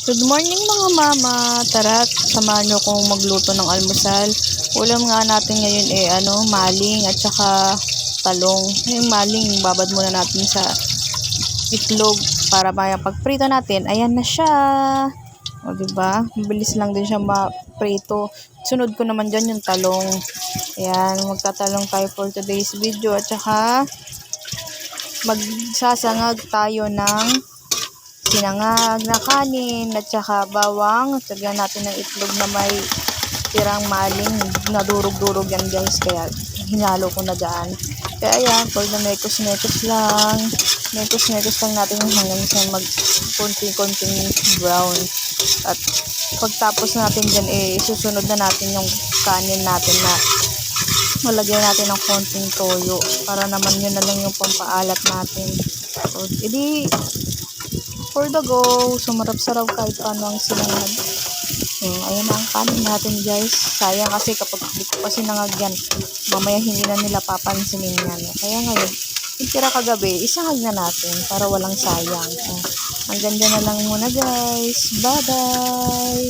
Good morning mga mama. Tara, samahan nyo kong magluto ng almusal. Ulam nga natin ngayon maling at saka talong. Yung maling, babad muna natin sa itlog para maya pagprito natin. Ayan na siya. O diba? Mabilis lang din siya maprito. Sunod ko naman dyan yung talong. Ayan, magtatalong tayo for today's video. At saka magsasangag tayo ng sinangag na kanin at saka bawang. Lagyan natin ng itlog na may tirang maling. Nadurog-durog yan guys, kaya hinalo ko na dyan. Kaya ayan, for the mekos-mekos lang. Mekos-mekos lang natin hanggang sa mag konting-konting brown. At pagtapos natin dyan, isusunod na natin yung kanin natin na malagyan natin ng konting toyo para naman yun na lang yung pampaalat natin. So, edi for the go, sumarap-sarap kahit paano ang sinangag. Ayan ang kanin natin guys. Sayang kasi kapag hindi ko pa sinangag yan, mamaya hindi na nila papansinin yan. Kaya ngayon, yung tira kagabi, isangag na natin para walang sayang. Hanggang dyan na lang muna guys. Bye bye!